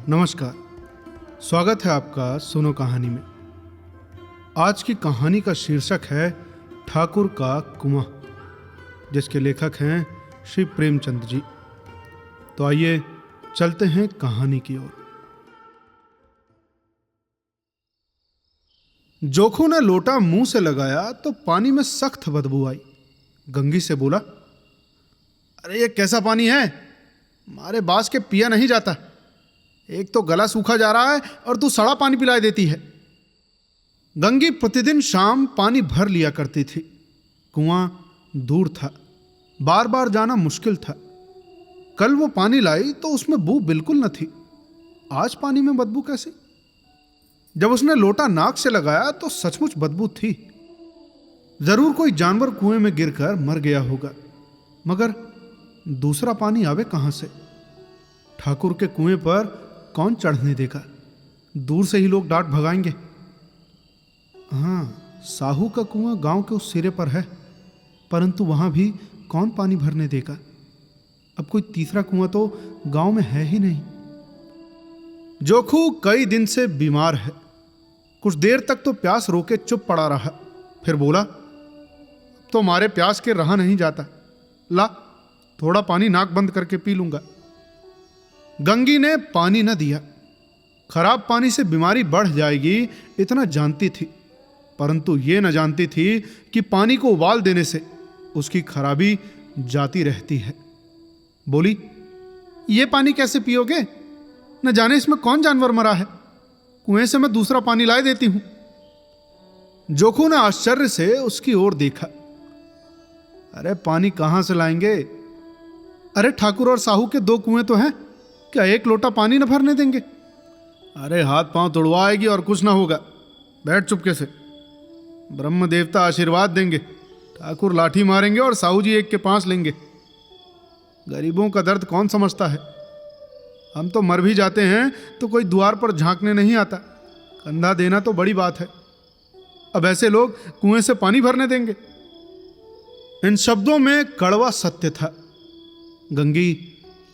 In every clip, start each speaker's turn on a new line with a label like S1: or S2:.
S1: नमस्कार। स्वागत है आपका सुनो कहानी में। आज की कहानी का शीर्षक है ठाकुर का कुआं, जिसके लेखक हैं श्री प्रेमचंद जी। तो आइए चलते हैं कहानी की ओर। जोखू ने लोटा मुंह से लगाया तो पानी में सख्त बदबू आई। गंगी से बोला, अरे ये कैसा पानी है, हमारे बास के पिया नहीं जाता। एक तो गला सूखा जा रहा है और तू सड़ा पानी पिलाए देती है। गंगी प्रतिदिन शाम पानी भर लिया करती थी। कुआं दूर था, बार बार जाना मुश्किल था। कल वो पानी लाई तो उसमें बू बिल्कुल न थी। आज पानी में बदबू कैसे? जब उसने लोटा नाक से लगाया तो सचमुच बदबू थी। जरूर कोई जानवर कुएं में गिरकर मर गया होगा, मगर दूसरा पानी आवे कहां से? ठाकुर के कुएं पर कौन चढ़ने देगा? दूर से ही लोग डांट भगाएंगे। हाँ, साहू का कुआं गांव के उस सिरे पर है, परंतु वहां भी कौन पानी भरने देगा? अब कोई तीसरा कुआं तो गांव में है ही नहीं। जोखू कई दिन से बीमार है। कुछ देर तक तो प्यास रोके चुप पड़ा रहा, फिर बोला, तो हमारे प्यास के रहा नहीं जाता। ला, थोड़ा पानी नाक बंद करके पी लूंगा। गंगी ने पानी न दिया। खराब पानी से बीमारी बढ़ जाएगी इतना जानती थी, परंतु ये न जानती थी कि पानी को उबाल देने से उसकी खराबी जाती रहती है। बोली, ये पानी कैसे पियोगे? न जाने इसमें कौन जानवर मरा है। कुएं से मैं दूसरा पानी लाए देती हूं। जोखू ने आश्चर्य से उसकी ओर देखा। अरे पानी कहां से लाएंगे? अरे ठाकुर और साहू के दो कुएं तो हैं, क्या एक लोटा पानी न भरने देंगे? अरे हाथ पांव तुड़वा आएगी और कुछ ना होगा। बैठ चुपके से, ब्रह्म देवता आशीर्वाद देंगे। ठाकुर लाठी मारेंगे और साहू जी एक के पांच लेंगे। गरीबों का दर्द कौन समझता है? हम तो मर भी जाते हैं तो कोई द्वार पर झांकने नहीं आता। कंधा देना तो बड़ी बात है, अब ऐसे लोग कुएं से पानी भरने देंगे? इन शब्दों में कड़वा सत्य था। गंगी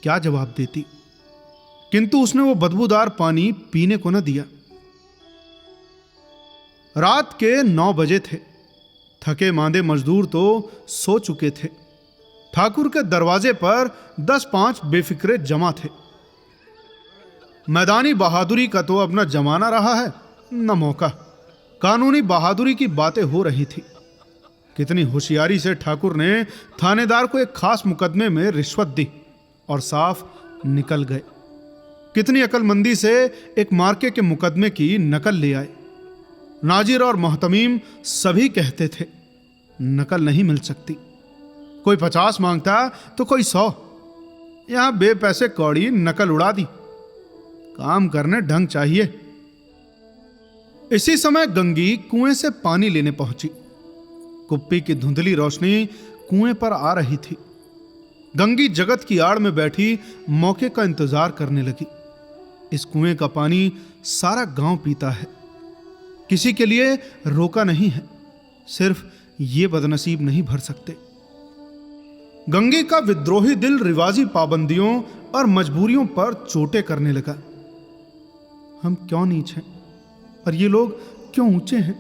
S1: क्या जवाब देती, किंतु उसने वो बदबूदार पानी पीने को न दिया। रात के 9 बजे थे। थके मांदे मजदूर तो सो चुके थे। ठाकुर के दरवाजे पर 10-5 बेफिक्रे जमा थे। मैदानी बहादुरी का तो अब न जमाना रहा है न मौका। कानूनी बहादुरी की बातें हो रही थी। कितनी होशियारी से ठाकुर ने थानेदार को एक खास मुकदमे में रिश्वत दी और साफ निकल गए। कितनी अकलमंदी से एक मार्के के मुकदमे की नकल ले आए। नाजिर और मोहतमीम सभी कहते थे नकल नहीं मिल सकती। कोई 50 मांगता तो कोई 100। यहां बेपैसे कौड़ी नकल उड़ा दी। काम करने ढंग चाहिए। इसी समय गंगी कुएं से पानी लेने पहुंची। कुप्पी की धुंधली रोशनी कुएं पर आ रही थी। गंगी जगत की आड़ में बैठी मौके का इंतजार करने लगी। इस कुएं का पानी सारा गांव पीता है, किसी के लिए रोका नहीं है। सिर्फ ये बदनसीब नहीं भर सकते। गंगी का विद्रोही दिल रिवाजी पाबंदियों और मजबूरियों पर चोटें करने लगा। हम क्यों नीच हैं और ये लोग क्यों ऊंचे हैं?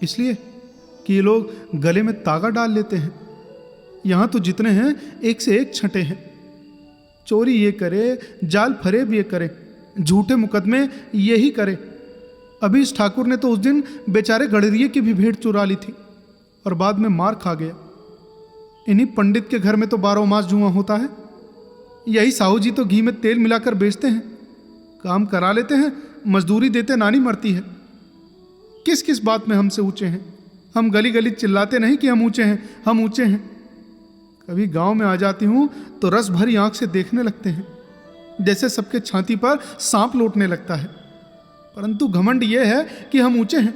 S1: इसलिए कि ये लोग गले में तागा डाल लेते हैं। यहां तो जितने हैं एक से एक छठे हैं। चोरी ये करे, जाल फरेब ये करे, झूठे मुकदमे यही करे। अभी इस ठाकुर ने तो उस दिन बेचारे गड़रिये की भी भेंट चुरा ली थी और बाद में मार खा गया। इन्हीं पंडित के घर में तो 12 मास जुआ होता है। यही साहू जी तो घी में तेल मिलाकर बेचते हैं। काम करा लेते हैं, मजदूरी देते नानी मरती है। किस किस बात में हमसे ऊंचे हैं? हम गली गली चिल्लाते नहीं कि हम ऊंचे हैं, हम ऊंचे हैं। कभी गांव में आ जाती हूं तो रस भरी आंख से देखने लगते हैं, जैसे सबके छाती पर सांप लौटने लगता है। परंतु घमंड यह है कि हम ऊंचे हैं।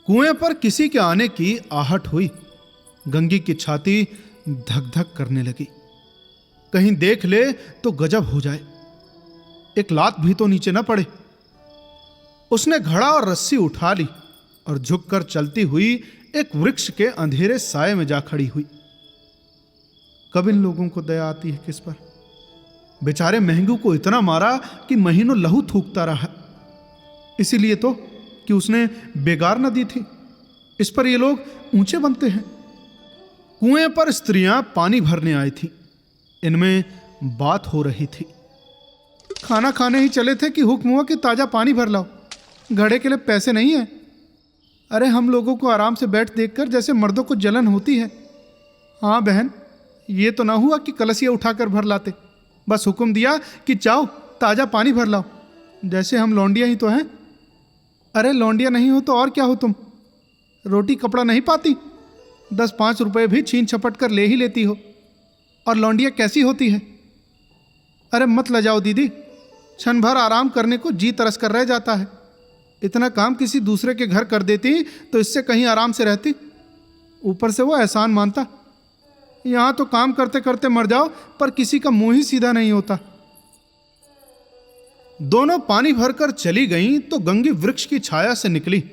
S1: कुएं पर किसी के आने की आहट हुई। गंगी की छाती धक धक करने लगी। कहीं देख ले तो गजब हो जाए, एक लात भी तो नीचे न पड़े। उसने घड़ा और रस्सी उठा ली और झुककर चलती हुई एक वृक्ष के अंधेरे साये में जा खड़ी हुई। कब इन लोगों को दया आती है किस पर? बेचारे महंगू को इतना मारा कि महीनों लहू थूकता रहा। इसीलिए तो कि उसने बेगार न दी थी। इस पर ये लोग ऊंचे बनते हैं। कुएं पर स्त्रियां पानी भरने आई थी। इनमें बात हो रही थी। खाना खाने ही चले थे कि हुक्म हुआ कि ताजा पानी भर लाओ, घड़े के लिए पैसे नहीं है। अरे हम लोगों को आराम से बैठ देखकर जैसे मर्दों को जलन होती है। हाँ बहन, ये तो ना हुआ कि कलसिया उठाकर भर लाते, बस हुक्म दिया कि जाओ ताजा पानी भर लाओ, जैसे हम लौंडिया ही तो हैं। अरे लौंडिया नहीं हो तो और क्या हो तुम? रोटी कपड़ा नहीं पाती, 10-5 रुपए भी छीन छपट कर ले ही लेती हो। और लौंडिया कैसी होती है? अरे मत लजाओ दीदी, क्षण भर आराम करने को जी तरस कर रह जाता है। इतना काम किसी दूसरे के घर कर देती तो इससे कहीं आराम से रहती। ऊपर से वो एहसान मानता। यहां तो काम करते करते मर जाओ, पर किसी का मुंह ही सीधा नहीं होता। दोनों पानी भरकर चली गईं तो गंगी वृक्ष की छाया से निकली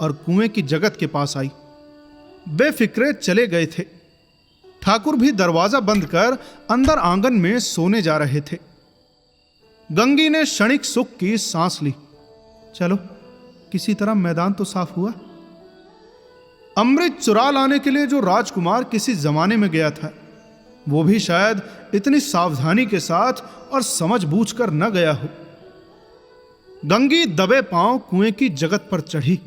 S1: और कुएं की जगत के पास आई। बेफिक्रे चले गए थे। ठाकुर भी दरवाजा बंद कर अंदर आंगन में सोने जा रहे थे। गंगी ने क्षणिक सुख की सांस ली। चलो किसी तरह मैदान तो साफ हुआ। अमृत चुरा लाने के लिए जो राजकुमार किसी जमाने में गया था, वो भी शायद इतनी सावधानी के साथ और समझ बूझ कर न गया हो। गंगी दबे पांव कुएं की जगत पर चढ़ी।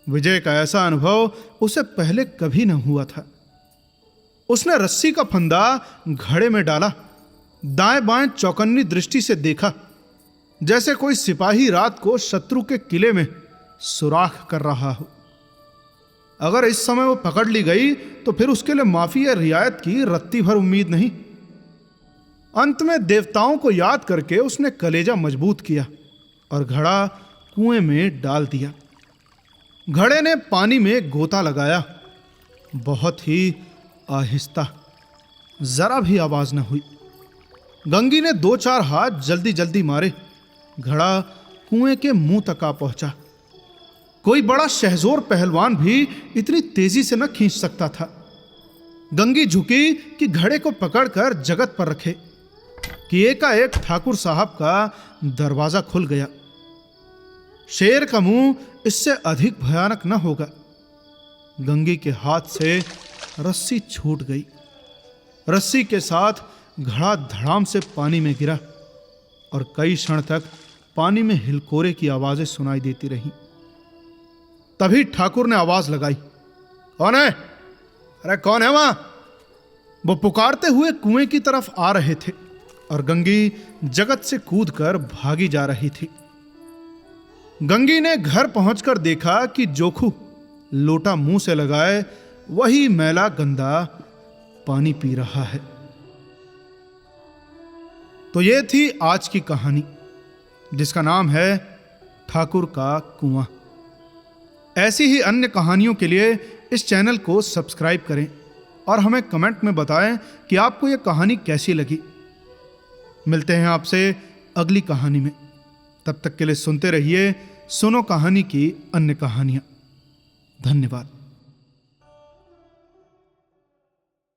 S1: विजय का ऐसा अनुभव उसे पहले कभी न हुआ था। उसने रस्सी का फंदा घड़े में डाला, दाएं बाएं चौकन्नी दृष्टि से देखा, जैसे कोई सिपाही रात को शत्रु के किले में सुराख कर रहा हो। अगर इस समय वो पकड़ ली गई तो फिर उसके लिए माफी या रियायत की रत्ती भर उम्मीद नहीं। अंत में देवताओं को याद करके उसने कलेजा मजबूत किया और घड़ा कुएं में डाल दिया। घड़े ने पानी में गोता लगाया, बहुत ही आहिस्ता, जरा भी आवाज न हुई। गंगी ने 2-4 हाथ जल्दी जल्दी मारे। घड़ा कुएं के मुंह तक आ पहुंचा। कोई बड़ा शहजोर पहलवान भी इतनी तेजी से न खींच सकता था। गंगी झुकी कि घड़े को पकड़कर जगत पर रखे कि एकाएक ठाकुर साहब का दरवाजा खुल गया। शेर का मुंह इससे अधिक भयानक न होगा। गंगी के हाथ से रस्सी छूट गई। रस्सी के साथ घड़ा धड़ाम से पानी में गिरा और कई क्षण तक पानी में हिलकोरे की आवाजें सुनाई देती रहीं। तभी ठाकुर ने आवाज लगाई, कौन है? अरे कौन है वहां? वो पुकारते हुए कुएं की तरफ आ रहे थे और गंगी जगत से कूदकर भागी जा रही थी। गंगी ने घर पहुंचकर देखा कि जोखू लोटा मुंह से लगाए वही मैला गंदा पानी पी रहा है। तो ये थी आज की कहानी, जिसका नाम है ठाकुर का कुआं। ऐसी ही अन्य कहानियों के लिए इस चैनल को सब्सक्राइब करें और हमें कमेंट में बताएं कि आपको यह कहानी कैसी लगी। मिलते हैं आपसे अगली कहानी में। तब तक के लिए सुनते रहिए सुनो कहानी की अन्य कहानियां। धन्यवाद।